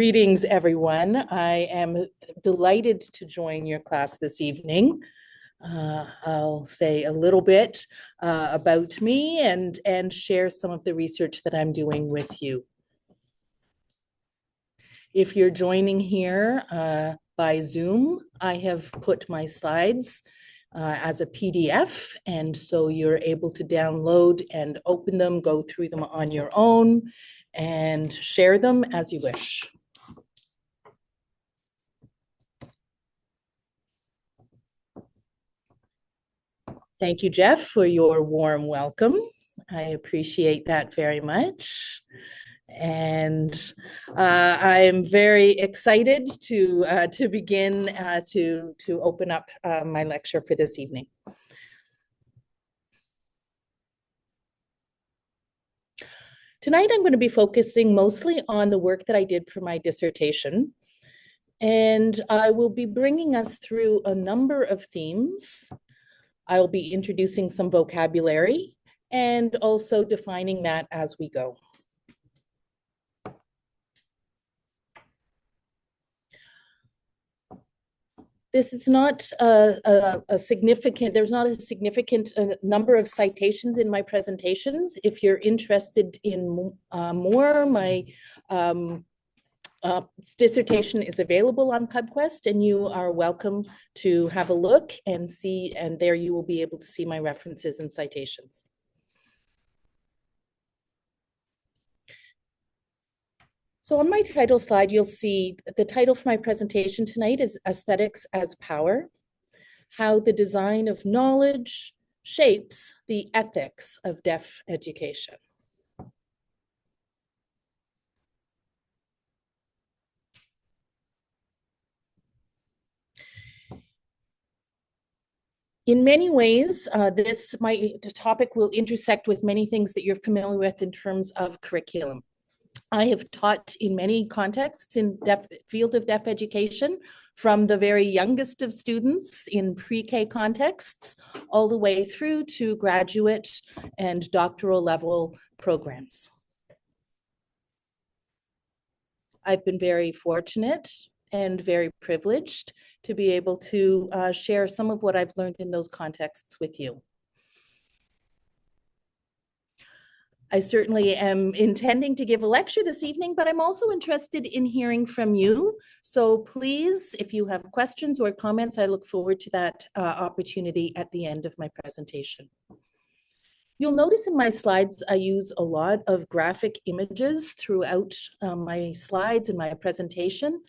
Greetings, everyone. I am delighted to join your class this evening. I'll say a little bit about me and share some of the research that I'm doing with you. If you're joining here by Zoom, I have put my slides as a PDF, and so you're able to download and open them, go through them on your own, and share them as you wish. Thank you, Jeff, for your warm welcome. I appreciate that very much. And I am very excited to begin to open up my lecture for this evening. Tonight, I'm going to be focusing mostly on the work that I did for my dissertation. And I will be bringing us through a number of themes. I'll be introducing some vocabulary and also defining that as we go. This is not a significant, there's not a significant number of citations in my presentations. If you're interested in more, my dissertation is available on PubQuest, and you are welcome to have a look and see, and there you will be able to see my references and citations. So on my title slide, you'll see the title for my presentation tonight is Aesthetics as Power: How the Design of Knowledge Shapes the Ethics of Deaf Education. In many ways, my topic will intersect with many things that you're familiar with in terms of curriculum. I have taught in many contexts in field of deaf education, from the very youngest of students in pre-K contexts, all the way through to graduate and doctoral level programs. I've been very fortunate and very privileged to be able to share some of what I've learned in those contexts with you. I certainly am intending to give a lecture this evening, but I'm also interested in hearing from you. So please, if you have questions or comments, I look forward to that opportunity at the end of my presentation. You'll notice in my slides, I use a lot of graphic images throughout my slides and my presentation.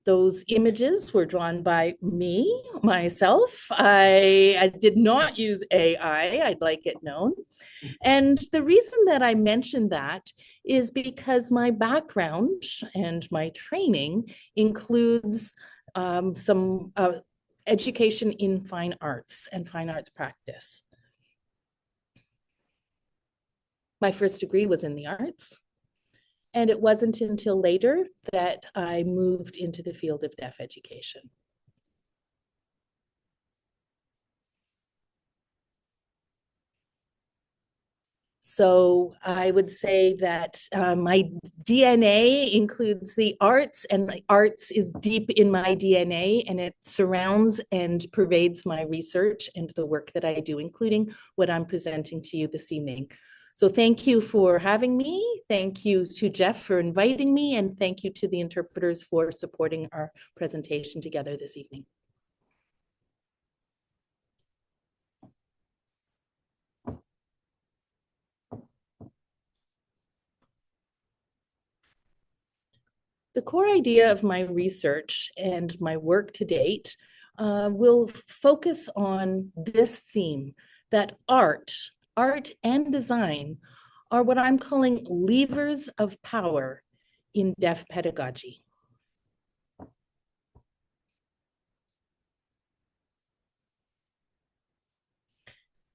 Those images were drawn by me, myself. I did not use AI, I'd like it known. And the reason that I mention that is because my background and my training includes some education in fine arts and fine arts practice. My first degree was in the arts. And it wasn't until later that I moved into the field of deaf education. So I would say that my DNA includes the arts, and the arts is deep in my DNA, and it surrounds and pervades my research and the work that I do, including what I'm presenting to you this evening. So thank you for having me. Thank you to Jeff for inviting me, and thank you to the interpreters for supporting our presentation together this evening. The core idea of my research and my work to date will focus on this theme, that art and design are what I'm calling levers of power in deaf pedagogy.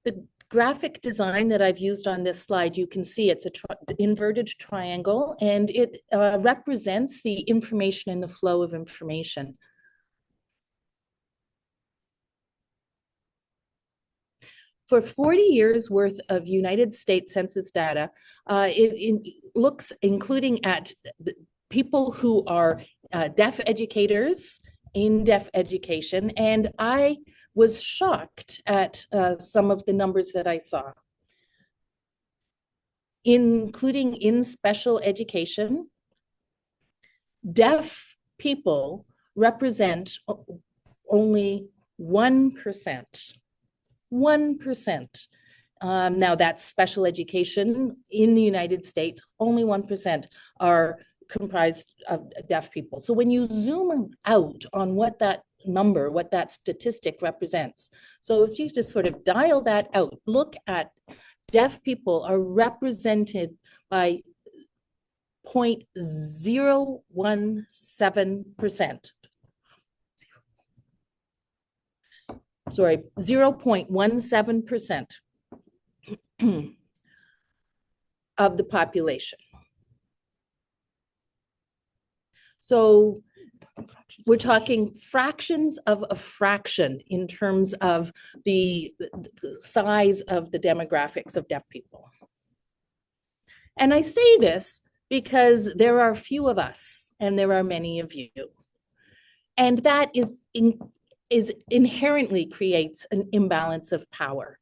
The graphic design that I've used on this slide, you can see it's an inverted triangle, and it represents the information and the flow of information. For 40 years worth of United States Census data, it looks, including at people who are deaf educators in deaf education, and I was shocked at some of the numbers that I saw, including in special education. Deaf people represent only 1%. 1%. Now that's special education in the United States, only 1% are comprised of deaf people. So when you zoom out on what that number, what that statistic represents, so if you just sort of dial that out, look at deaf people are represented by 0.017%. Sorry, 0.17% of the population. So we're talking fractions of a fraction in terms of the size of the demographics of deaf people. And I say this because there are few of us and there are many of you. And that is inherently creates an imbalance of power.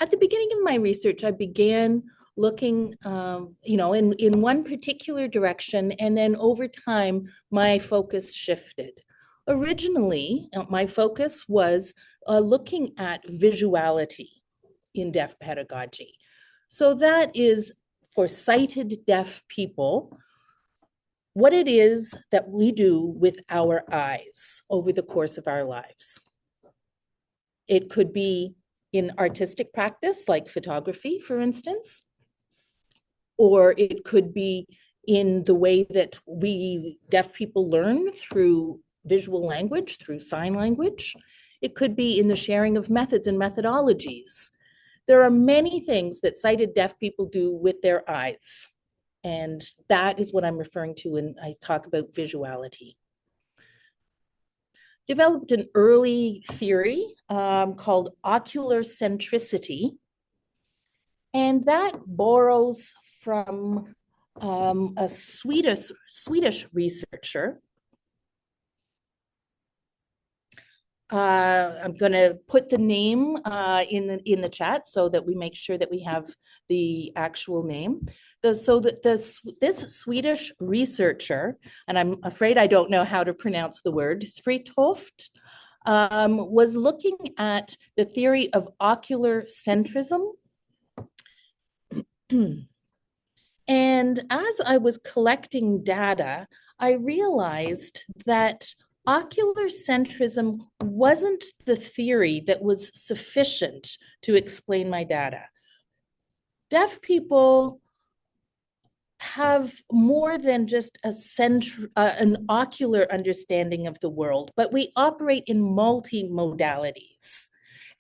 At the beginning of my research, I began looking, in one particular direction, and then over time, my focus shifted. Originally, my focus was looking at visuality in deaf pedagogy. So that is for sighted deaf people, what it is that we do with our eyes over the course of our lives. It could be in artistic practice, like photography, for instance, or it could be in the way that we deaf people learn through visual language, through sign language. It could be in the sharing of methods and methodologies. There are many things that sighted deaf people do with their eyes. And that is what I'm referring to when I talk about visuality. Developed an early theory called ocular centricity. And that borrows from a Swedish researcher. I'm going to put the name in the chat so that we make sure that we have the actual name. This Swedish researcher, and I'm afraid I don't know how to pronounce the word, Fritoft, was looking at the theory of ocular centrism. And as I was collecting data, I realized that ocular centrism wasn't the theory that was sufficient to explain my data. Deaf people have more than just an ocular understanding of the world, but we operate in multi-modalities.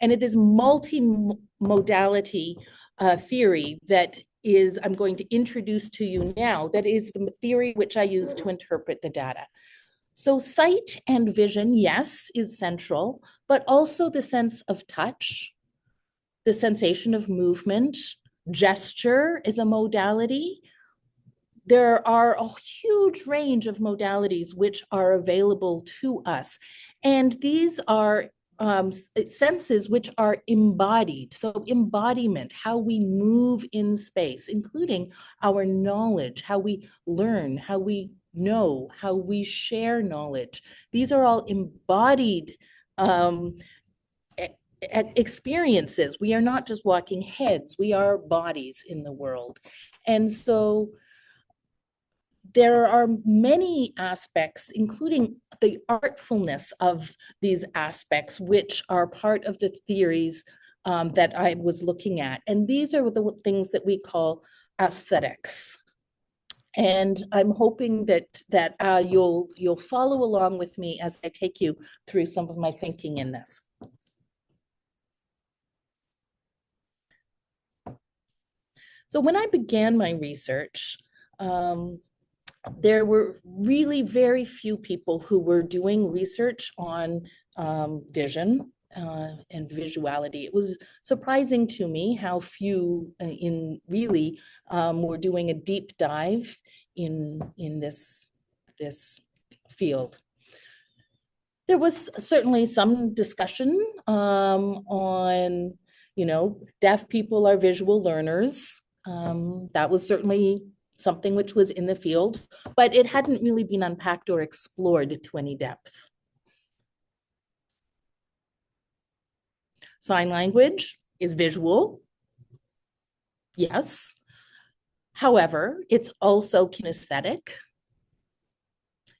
And it is multi-modality theory that is, I'm going to introduce to you now, that is the theory which I use to interpret the data. So sight and vision, yes, is central, but also the sense of touch, the sensation of movement, gesture is a modality. There are a huge range of modalities which are available to us. And these are senses which are embodied. So embodiment, how we move in space, including our knowledge, how we learn, how we know, how we share knowledge. These are all embodied experiences. We are not just walking heads, we are bodies in the world. And so there are many aspects, including the artfulness of these aspects, which are part of the theories that I was looking at. And these are the things that we call aesthetics. And I'm hoping that you'll follow along with me as I take you through some of my thinking in this. So when I began my research, there were really very few people who were doing research on vision and visuality. It was surprising to me how few in really were doing a deep dive in this field. There was certainly some discussion on, deaf people are visual learners. That was certainly something which was in the field, but it hadn't really been unpacked or explored to any depth. Sign language is visual, yes. However, it's also kinesthetic.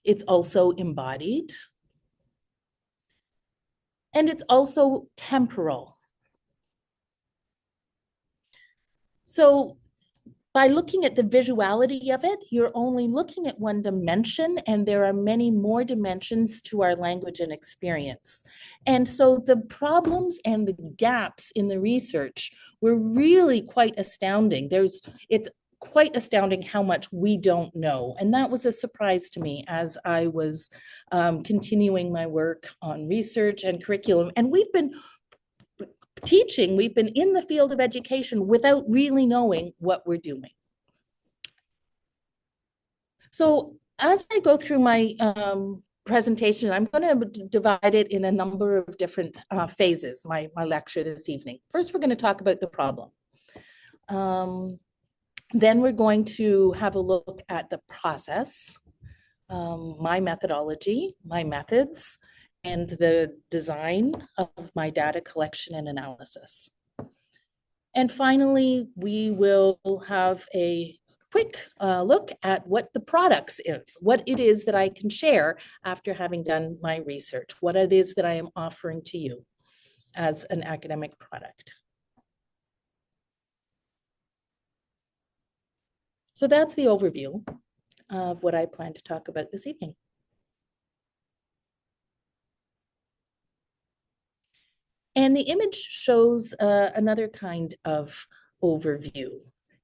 It's also embodied. And it's also temporal. So by looking at the visuality of it, you're only looking at one dimension, and there are many more dimensions to our language and experience. And so the problems and the gaps in the research were really quite astounding. It's quite astounding how much we don't know. And that was a surprise to me as I was continuing my work on research and curriculum. And we've been in the field of education without really knowing what we're doing. So as I go through my presentation, I'm going to divide it in a number of different phases, my lecture this evening. First, we're going to talk about the problem. Then we're going to have a look at the process, my methodology, my methods, and the design of my data collection and analysis. And finally, we will have a quick look at what the products is, what it is that I can share after having done my research, what it is that I am offering to you as an academic product. So that's the overview of what I plan to talk about this evening. And the image shows another kind of overview.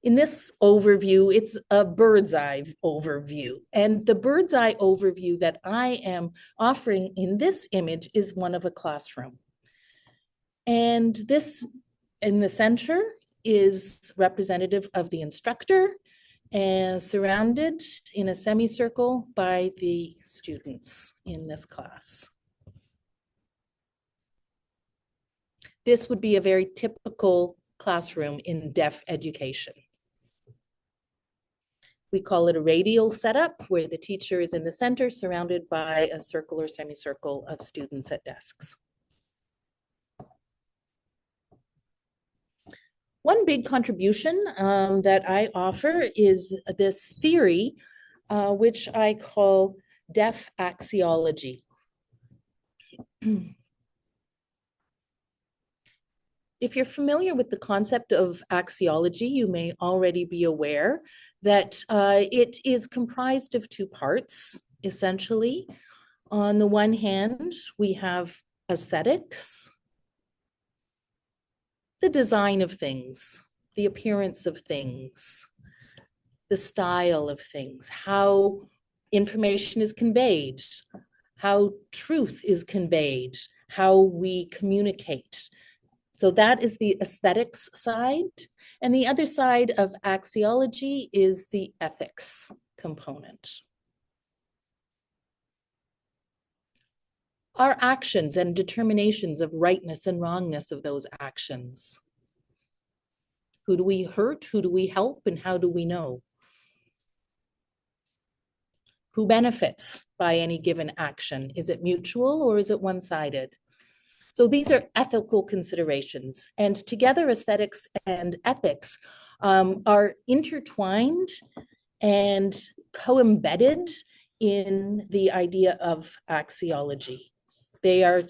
In this overview, it's a bird's eye overview. And the bird's eye overview that I am offering in this image is one of a classroom. And this in the center is representative of the instructor and surrounded in a semicircle by the students in this class. This would be a very typical classroom in deaf education. We call it a radial setup, where the teacher is in the center, surrounded by a circle or semicircle of students at desks. One big contribution that I offer is this theory, which I call deaf axiology. If you're familiar with the concept of axiology, you may already be aware that it is comprised of two parts, essentially. On the one hand, we have aesthetics, the design of things, the appearance of things, the style of things, how information is conveyed, how truth is conveyed, how we communicate. So that is the aesthetics side. And the other side of axiology is the ethics component. Our actions and determinations of rightness and wrongness of those actions. Who do we hurt? Who do we help? And how do we know? Who benefits by any given action? Is it mutual or is it one-sided? So these are ethical considerations, and together aesthetics and ethics are intertwined and co-embedded in the idea of axiology. They are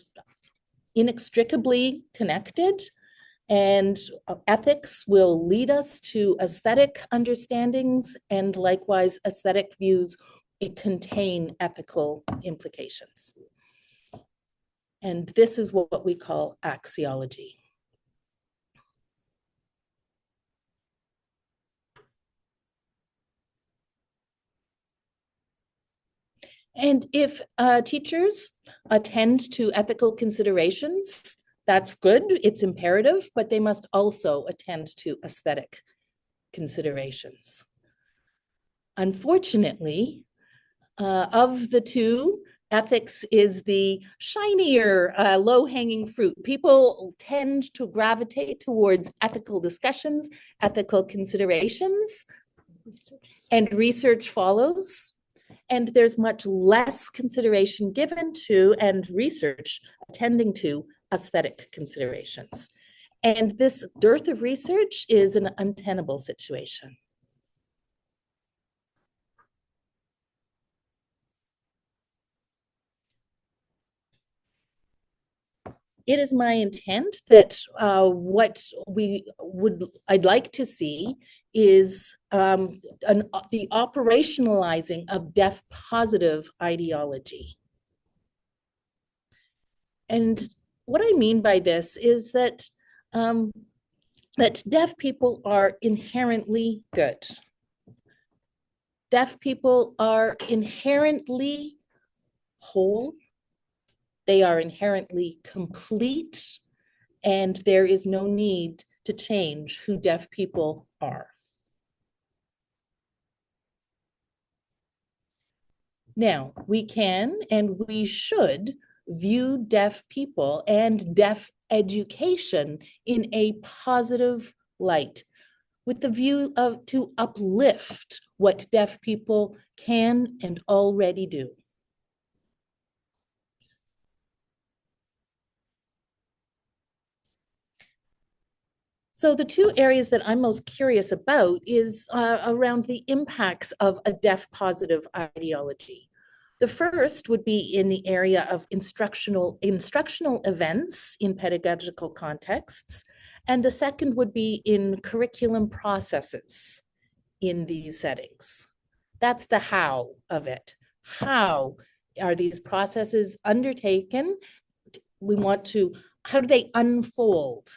inextricably connected, and ethics will lead us to aesthetic understandings, and likewise aesthetic views contain ethical implications. And this is what we call axiology. And if teachers attend to ethical considerations, that's good, it's imperative, but they must also attend to aesthetic considerations. Unfortunately, of the two, ethics is the shinier, low-hanging fruit. People tend to gravitate towards ethical discussions, ethical considerations, and research follows. And there's much less consideration given to and research attending to aesthetic considerations. And this dearth of research is an untenable situation. It is my intent that what I'd like to see is the operationalizing of deaf positive ideology. And what I mean by this is that that deaf people are inherently good. Deaf people are inherently whole. They are inherently complete, and there is no need to change who deaf people are. Now, we can and we should view deaf people and deaf education in a positive light, with the view of to uplift what deaf people can and already do. So the two areas that I'm most curious about is around the impacts of a deaf positive ideology. The first would be in the area of instructional events in pedagogical contexts, and the second would be in curriculum processes in these settings. That's the how of it. How are these processes undertaken? How do they unfold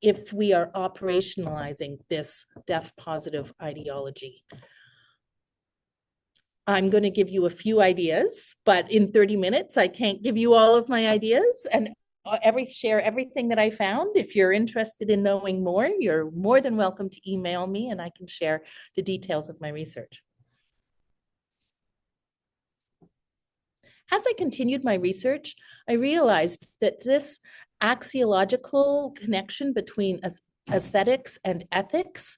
if we are operationalizing this deaf positive ideology? I'm going to give you a few ideas, but in 30 minutes, I can't give you all of my ideas and share everything that I found. If you're interested in knowing more, you're more than welcome to email me and I can share the details of my research. As I continued my research, I realized that this axiological connection between aesthetics and ethics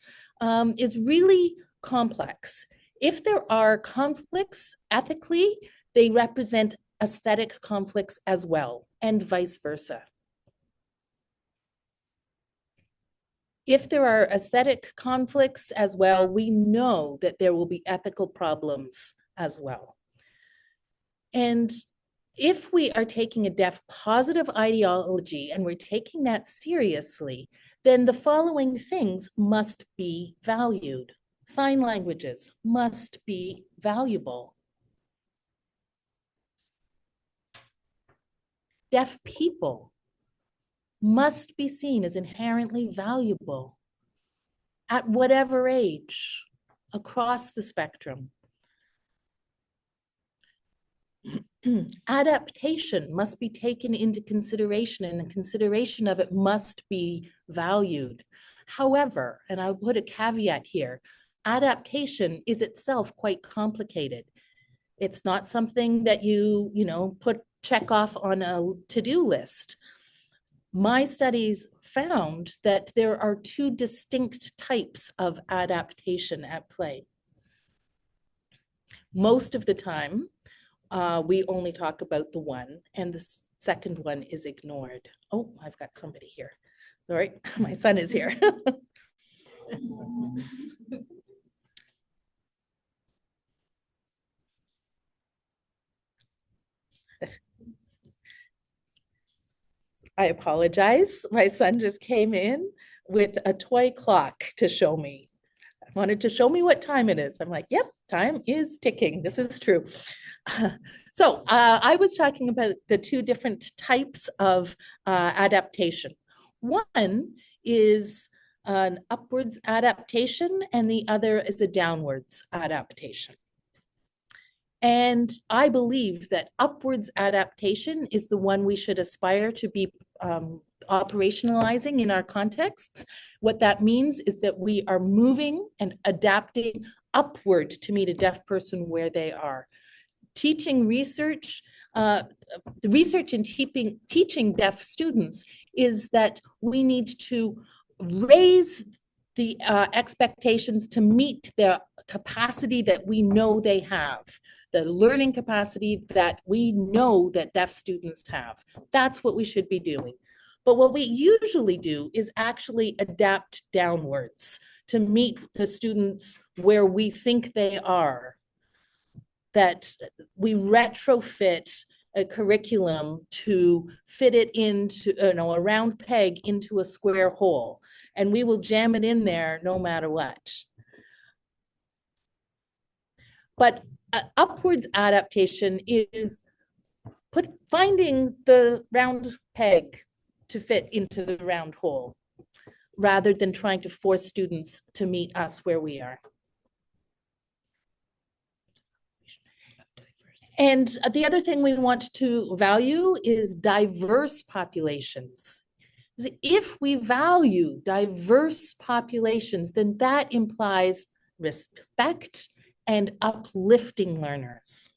is really complex. If there are conflicts ethically, they represent aesthetic conflicts as well, and vice versa. If there are aesthetic conflicts as well, we know that there will be ethical problems as well. And if we are taking a deaf positive ideology and we're taking that seriously, then the following things must be valued. Sign languages must be valuable. Deaf people must be seen as inherently valuable at whatever age, across the spectrum. Adaptation must be taken into consideration, and the consideration of it must be valued. However, and I'll put a caveat here, adaptation is itself quite complicated. It's not something that you check off on a to-do list. My studies found that there are two distinct types of adaptation at play. Most of the time, we only talk about the one, and the second one is ignored. Oh, I've got somebody here. All right, my son is here. I apologize. My son just came in with a toy clock to show me. I wanted to show me what time it is. I'm like, yep, time is ticking. This is true. So I was talking about the two different types of adaptation. One is an upwards adaptation, and the other is a downwards adaptation. And I believe that upwards adaptation is the one we should aspire to be operationalizing in our contexts. What that means is that we are moving and adapting upward to meet a deaf person where they are. Teaching research, the research in teaching deaf students is that we need to raise the expectations to meet their capacity that we know they have, the learning capacity that we know that deaf students have. That's what we should be doing. But what we usually do is actually adapt downwards to meet the students where we think they are. That we retrofit a curriculum to fit it into, a round peg into a square hole, and we will jam it in there no matter what. But upwards adaptation is finding the round peg to fit into the round hole, rather than trying to force students to meet us where we are. And the other thing we want to value is diverse populations. If we value diverse populations, then that implies respect and uplifting learners.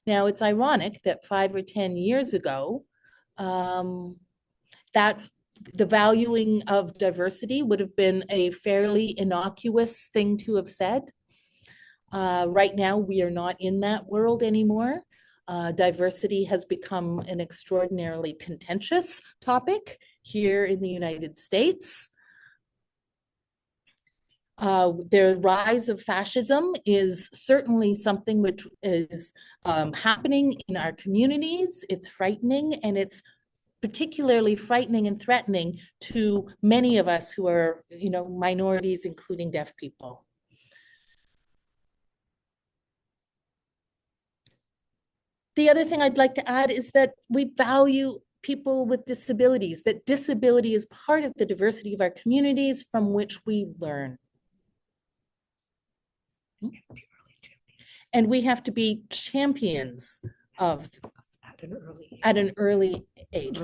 Now, it's ironic that 5 or 10 years ago, that the valuing of diversity would have been a fairly innocuous thing to have said. Right now, we are not in that world anymore. Diversity has become an extraordinarily contentious topic here in the United States. The rise of fascism is certainly something which is happening in our communities. It's frightening, and it's particularly frightening and threatening to many of us who are, minorities, including deaf people. The other thing I'd like to add is that we value people with disabilities, that disability is part of the diversity of our communities from which we learn. And we have to be champions of at an early age.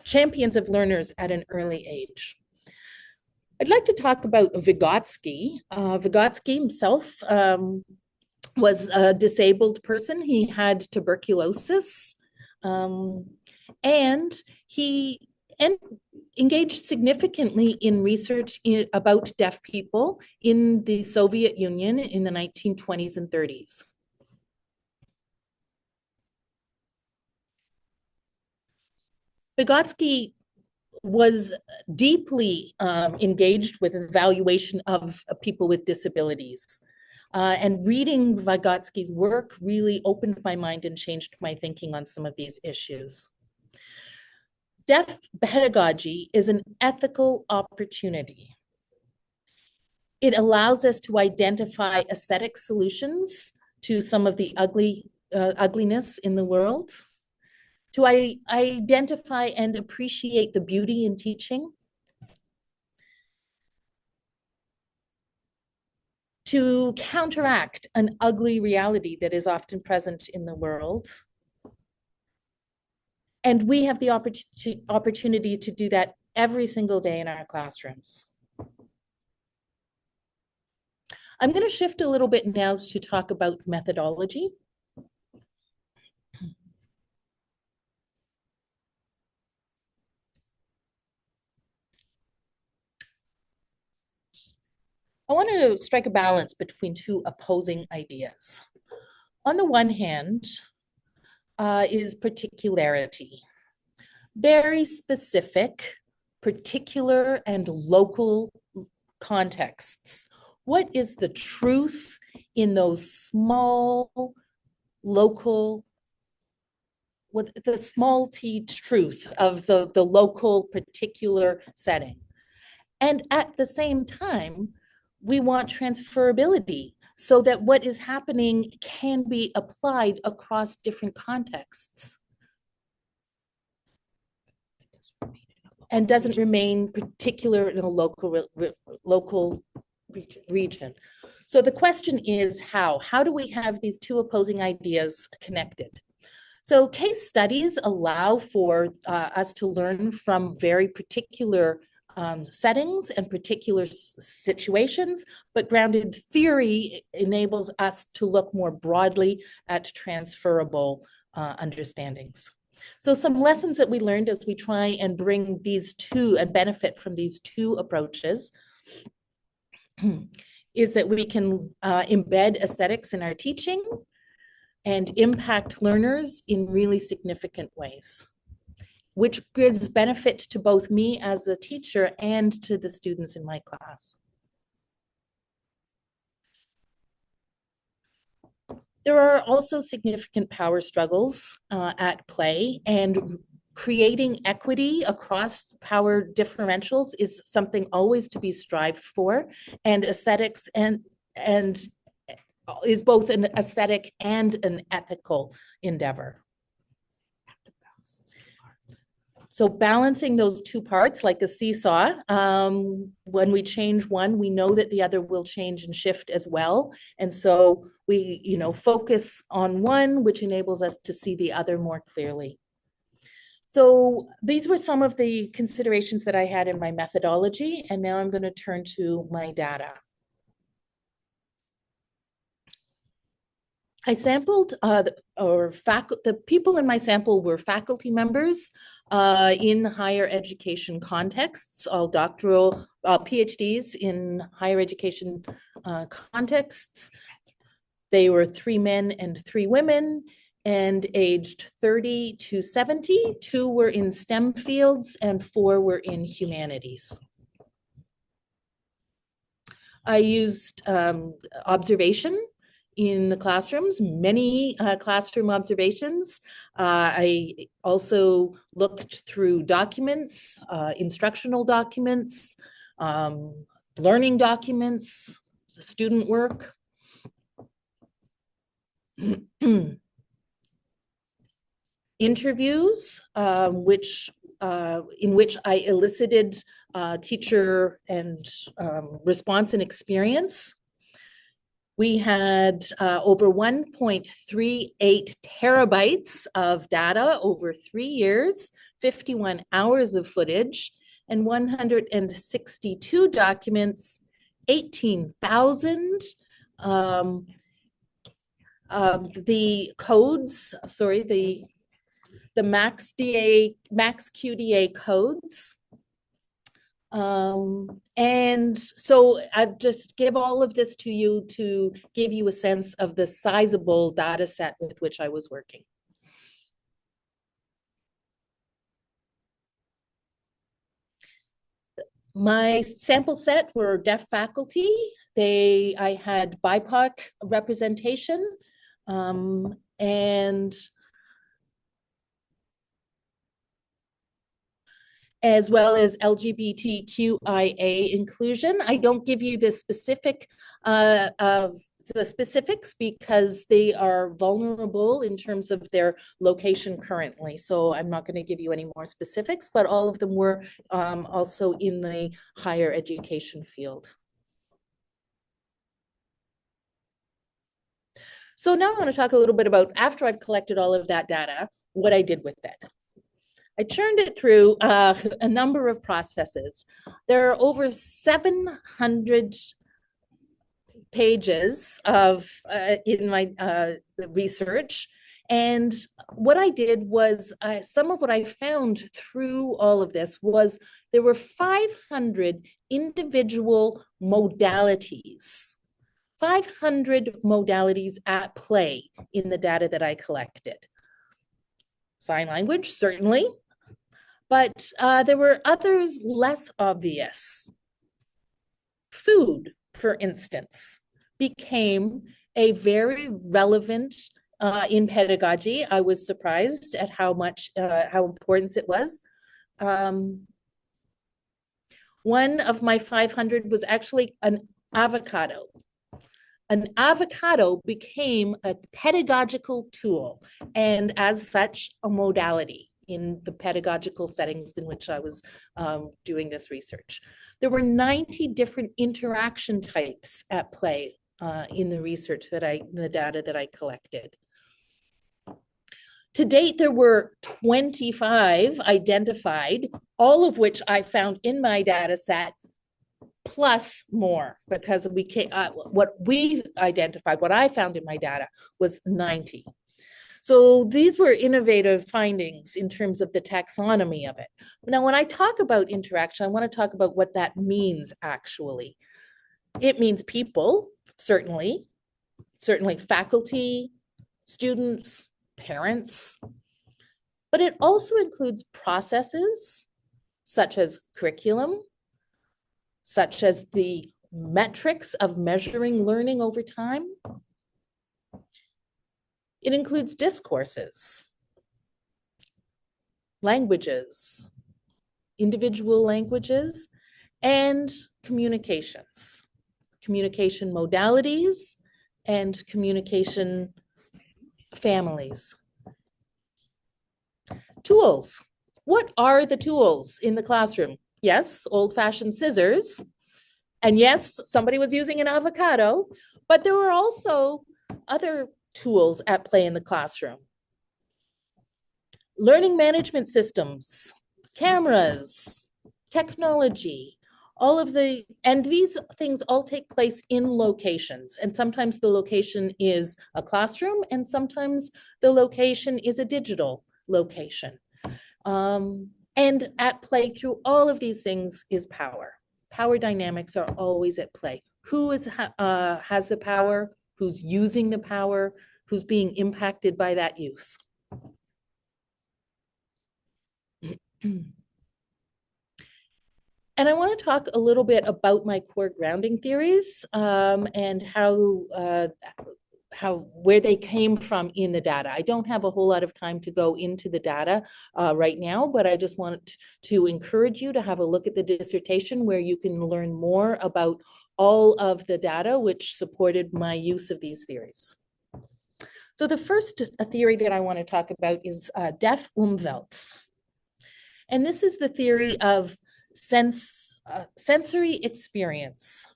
Champions of learners at an early age. I'd like to talk about Vygotsky. Vygotsky himself was a disabled person. He had tuberculosis, and he engaged significantly in research about deaf people in the Soviet Union in the 1920s and 30s. Vygotsky was deeply engaged with evaluation of people with disabilities. And reading Vygotsky's work really opened my mind and changed my thinking on some of these issues. Deaf pedagogy is an ethical opportunity. It allows us to identify aesthetic solutions to some of the ugliness in the world, to identify and appreciate the beauty in teaching, to counteract an ugly reality that is often present in the world. And we have the opportunity to do that every single day in our classrooms. I'm going to shift a little bit now to talk about methodology. I want to strike a balance between two opposing ideas. On the one hand, is particularity. Very specific, particular, and local contexts. What is the truth in those small, local, with the small t truth of the local particular setting? And at the same time, we want transferability so that what is happening can be applied across different contexts and doesn't remain particular in a local region. So the question is how? How do we have these two opposing ideas connected? So case studies allow for us to learn from very particular settings and particular situations, but grounded theory enables us to look more broadly at transferable understandings. So some lessons that we learned as we try and bring these two and benefit from these two approaches is that we can embed aesthetics in our teaching and impact learners in really significant ways, which gives benefit to both me as a teacher and to the students in my class. There are also significant power struggles at play, and creating equity across power differentials is something always to be strived for, and aesthetics and is both an aesthetic and an ethical endeavor. So balancing those two parts like a seesaw, when we change one, we know that the other will change and shift as well. And so we, focus on one, which enables us to see the other more clearly. So these were some of the considerations that I had in my methodology. And now I'm going to turn to my data. I sampled, the people in my sample were faculty members in higher education contexts, all doctoral PhDs in higher education contexts. They were 3 men and 3 women and aged 30 to 70. 2 were in STEM fields and 4 were in humanities. I used observation in the classrooms, many classroom observations. I also looked through documents, instructional documents, learning documents, student work. Interviews, in which I elicited teacher and response and experience. We had over 1.38 terabytes of data over 3 years, 51 hours of footage, and 162 documents, 18,000. The codes, the max QDA codes. And so I just give all of this to you to give you a sense of the sizable data set with which I was working. My sample set were deaf faculty. I had BIPOC representation, and as well as LGBTQIA inclusion. I don't give you the specifics because they are vulnerable in terms of their location currently. So I'm not going to give you any more specifics, but all of them were also in the higher education field. So now I want to talk a little bit about, after I've collected all of that data, what I did with it. I churned it through a number of processes. There are over 700 pages of in my research. And what I did was, some of what I found through all of this was there were 500 individual modalities, 500 modalities at play in the data that I collected. Sign language, certainly. But there were others less obvious. Food, for instance, became a very relevant in pedagogy. I was surprised at how important it was. One of my 500 was actually an avocado. An avocado became a pedagogical tool, and as such, a modality in the pedagogical settings in which I was doing this research. There were 90 different interaction types at play in the research the data that I collected. To date, there were 25 identified, all of which I found in my data set, plus more, because what we identified, what I found in my data was 90. So these were innovative findings in terms of the taxonomy of it. Now, when I talk about interaction, I want to talk about what that means actually. It means people, certainly faculty, students, parents, but it also includes processes such as curriculum, such as the metrics of measuring learning over time. It includes discourses, languages, individual languages, and communications, communication modalities, and communication families. Tools. What are the tools in the classroom? Yes, old-fashioned scissors. And yes, somebody was using an avocado, but there were also other tools at play in the classroom. Learning management systems, cameras, technology, and these things all take place in locations. And sometimes the location is a classroom, and sometimes the location is a digital location. And at play through all of these things is power. Power dynamics are always at play. Who has the power? Who's using the power? Who's being impacted by that use? And I want to talk a little bit about my core grounding theories and where they came from in the data. I don't have a whole lot of time to go into the data right now, but I just want to encourage you to have a look at the dissertation where you can learn more about all of the data which supported my use of these theories. So the first theory that I want to talk about is deaf Umwelts. And this is the theory of sensory experience.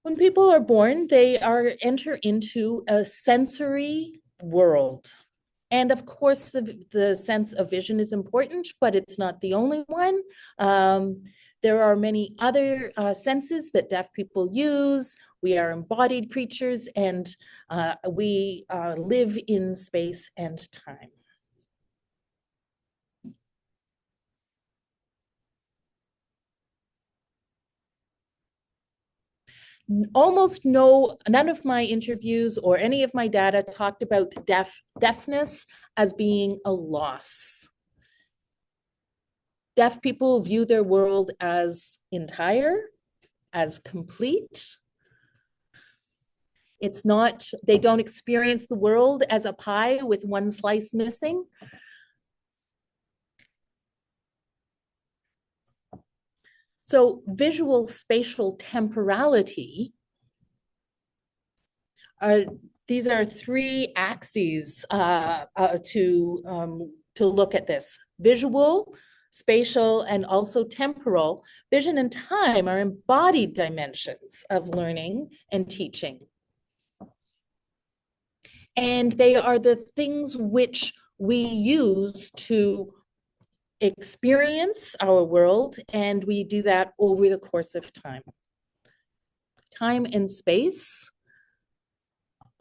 When people are born, they enter into a sensory world. And of course, the sense of vision is important, but it's not the only one. There are many other senses that deaf people use. We are embodied creatures, and we live in space and time. None of my interviews or any of my data talked about deafness as being a loss. Deaf people view their world as entire, as complete. They don't experience the world as a pie with one slice missing. So visual spatial temporality these are three axes to look at this: visual, spatial, and also temporal. Vision and time are embodied dimensions of learning and teaching. And they are the things which we use to experience our world, and we do that over the course of time. Time and space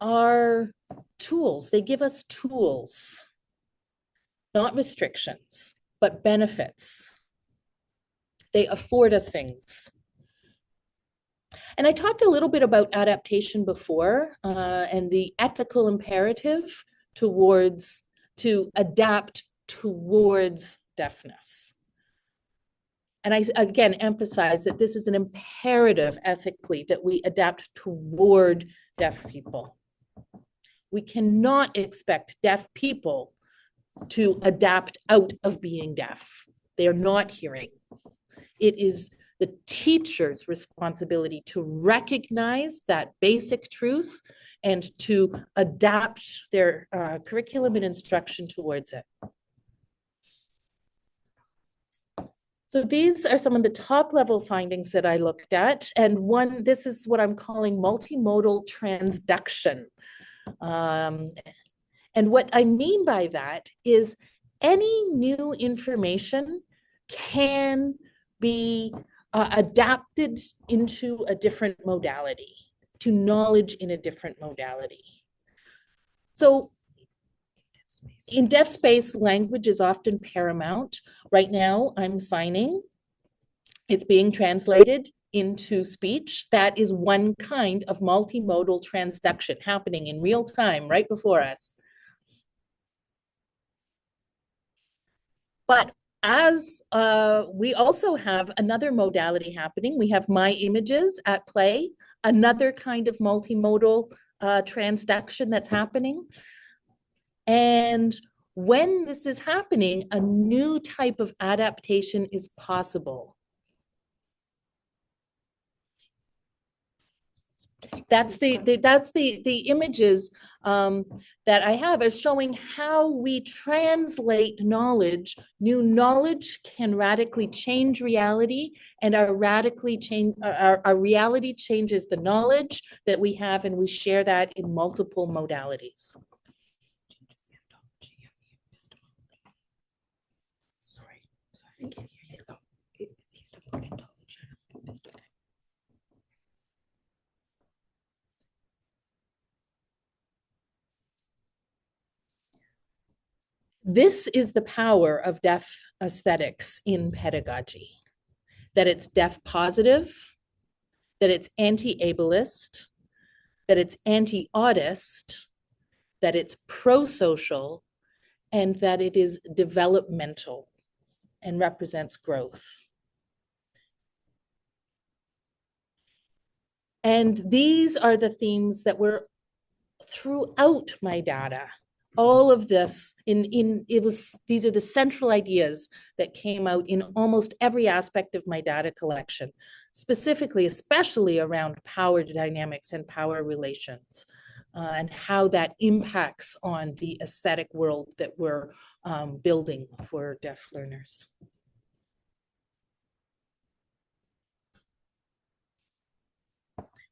are tools. They give us tools, not restrictions, but benefits. They afford us things. And I talked a little bit about adaptation before and the ethical imperative to adapt towards deafness. And I again emphasize that this is an imperative ethically that we adapt toward deaf people. We cannot expect deaf people to adapt out of being deaf. They are not hearing. It is the teacher's responsibility to recognize that basic truth and to adapt their curriculum and instruction towards it. So these are some of the top level findings that I looked at. And this is what I'm calling multimodal transduction. And what I mean by that is any new information can be adapted into a different modality, to knowledge in a different modality. So in deaf space, language is often paramount. Right now, I'm signing. It's being translated into speech. That is one kind of multimodal transduction happening in real time right before us. But as we also have another modality happening, we have my images at play, another kind of multimodal transduction that's happening. And when this is happening, a new type of adaptation is possible. That's the images that I have are showing how we translate knowledge. New knowledge can radically change reality, and our reality changes the knowledge that we have, and we share that in multiple modalities. Sorry, I can't hear you. This is the power of deaf aesthetics in pedagogy, that it's deaf positive, that it's anti-ableist, that it's anti-autist, that it's pro-social, and that it is developmental and represents growth. And these are the themes that were throughout my data. All of this these are the central ideas that came out in almost every aspect of my data collection, specifically, especially around power dynamics and power relations, and how that impacts on the aesthetic world that we're building for deaf learners.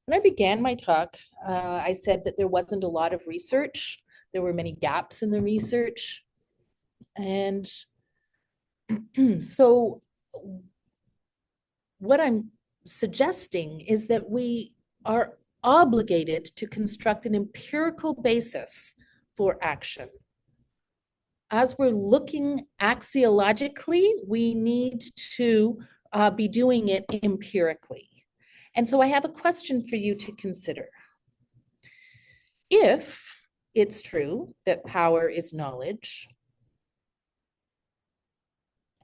When I began my talk, I said that there wasn't a lot of research. There were many gaps in the research. And so what I'm suggesting is that we are obligated to construct an empirical basis for action. As we're looking axiologically, we need to be doing it empirically. And so I have a question for you to consider. If it's true that power is knowledge,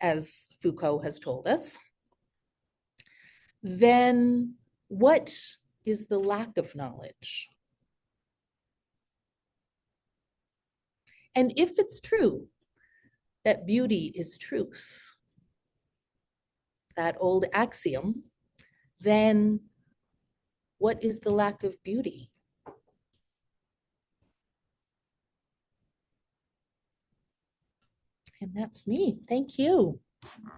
as Foucault has told us, then what is the lack of knowledge? And if it's true that beauty is truth, that old axiom, then what is the lack of beauty? And that's me. Thank you.